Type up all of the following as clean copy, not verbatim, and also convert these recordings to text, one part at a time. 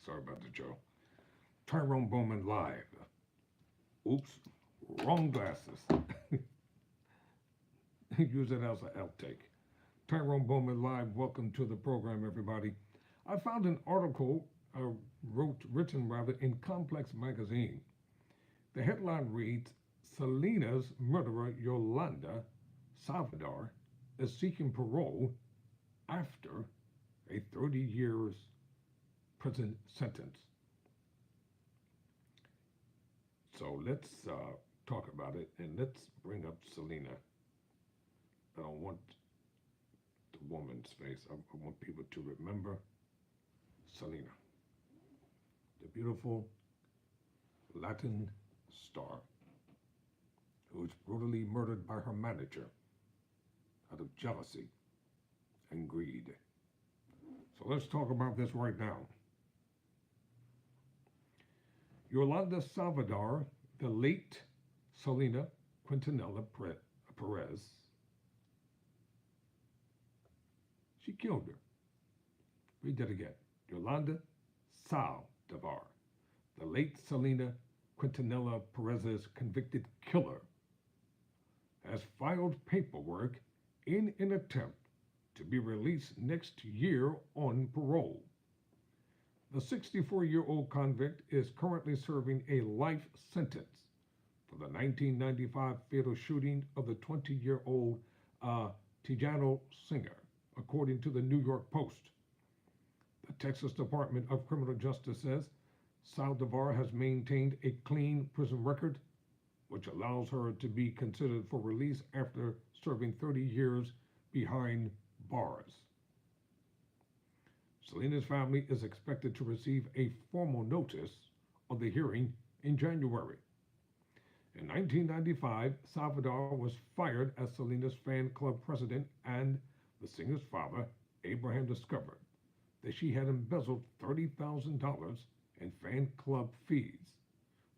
Sorry about the Joe. Tyrone Bowman live. Oops, wrong glasses. Use it as an outtake. Tyrone Bowman live. Welcome to the program, everybody. I found an article written rather in Complex magazine. The headline reads: Selena's murderer Yolanda Salvador is seeking parole after a 30 years prison sentence. So let's talk about it, and let's bring up Selena. I don't want the woman's face. I want people to remember Selena, the beautiful Latin star who was brutally murdered by her manager out of jealousy and greed. So let's talk about this right now. Yolanda Salvador, the late Selena Quintanilla Perez, she killed her. Read that again. Yolanda Salvador, the late Selena Quintanilla Perez's convicted killer, has filed paperwork in an attempt to be released next year on parole. The 64-year-old convict is currently serving a life sentence for the 1995 fatal shooting of the 20-year-old Tejano singer, according to the New York Post. The Texas Department of Criminal Justice says Saldivar has maintained a clean prison record, which allows her to be considered for release after serving 30 years behind bars. Selena's family is expected to receive a formal notice of the hearing in January. In 1995, Salvador was fired as Selena's fan club president, and the singer's father, Abraham, discovered that she had embezzled $30,000 in fan club fees.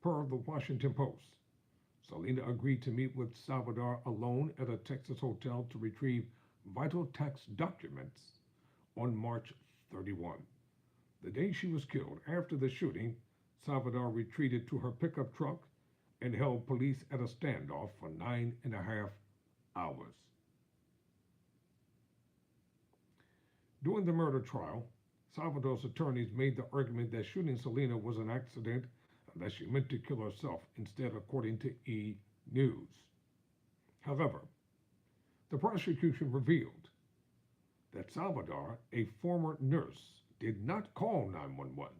Per the Washington Post, Selena agreed to meet with Salvador alone at a Texas hotel to retrieve vital tax documents on March 31. The day she was killed. After the shooting, Salvador retreated to her pickup truck and held police at a standoff for 9.5 hours. During the murder trial, Salvador's attorneys made the argument that shooting Selena was an accident and that she meant to kill herself instead, according to E! News. However, the prosecution revealed that Salvador, a former nurse, did not call 911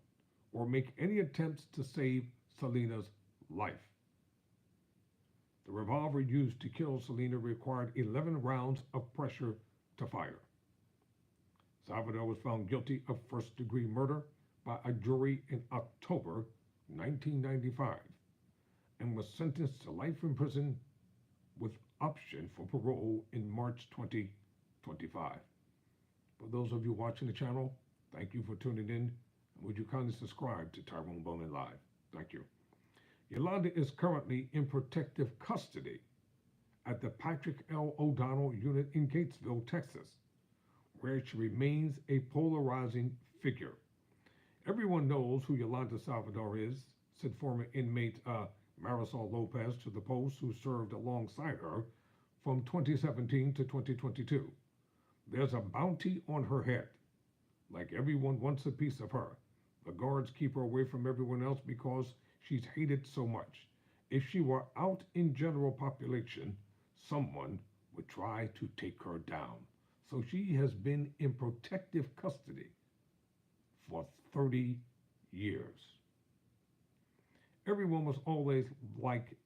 or make any attempts to save Selena's life. The revolver used to kill Selena required 11 rounds of pressure to fire. Salvador was found guilty of first-degree murder by a jury in October 1995 and was sentenced to life in prison with option for parole in March 2025. For those of you watching the channel, thank you for tuning in. And would you kindly subscribe to Tyrone Bowman Live? Thank you. Yolanda is currently in protective custody at the Patrick L. O'Donnell unit in Gatesville, Texas, where she remains a polarizing figure. Everyone knows who Yolanda Salvador is, said former inmate Marisol Lopez to the Post, who served alongside her from 2017 to 2022. There's a bounty on her head. Like everyone wants a piece of her. The guards keep her away from everyone else because she's hated so much. If she were out in general population, someone would try to take her down. So she has been in protective custody for 30 years. Everyone was always like,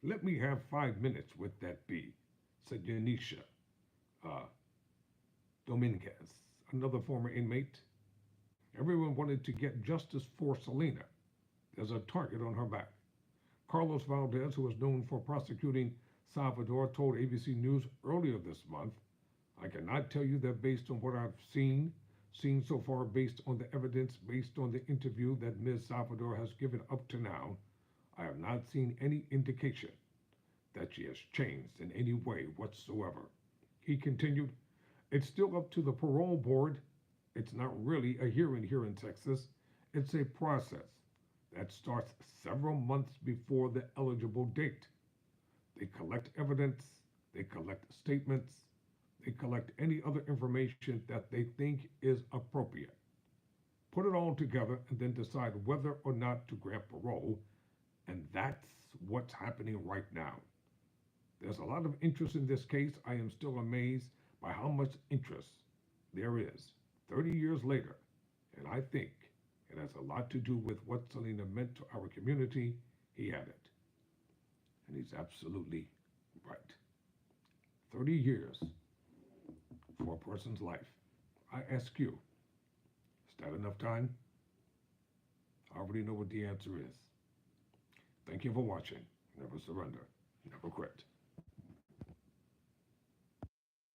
let me have 5 minutes with that bee, said Yanisha Dominguez, another former inmate. Everyone wanted to get justice for Selena. There's a target on her back. Carlos Valdez, who is known for prosecuting Salvador, told ABC News earlier this month, I cannot tell you that based on what I've seen so far, based on the evidence, based on the interview that Ms. Salvador has given up to now, I have not seen any indication that she has changed in any way whatsoever. He continued, it's still up to the parole board. It's not really a hearing here in Texas. It's a process that starts several months before the eligible date. They collect evidence, they collect statements, they collect any other information that they think is appropriate. Put it all together and then decide whether or not to grant parole, and that's what's happening right now. There's a lot of interest in this case. I am still amazed by how much interest there is 30 years later, and I think it has a lot to do with what Selena meant to our community. He had it, and he's absolutely right. 30 years for a person's life. I ask you, is that enough time? I already know what the answer is. Thank you for watching. Never surrender, never quit.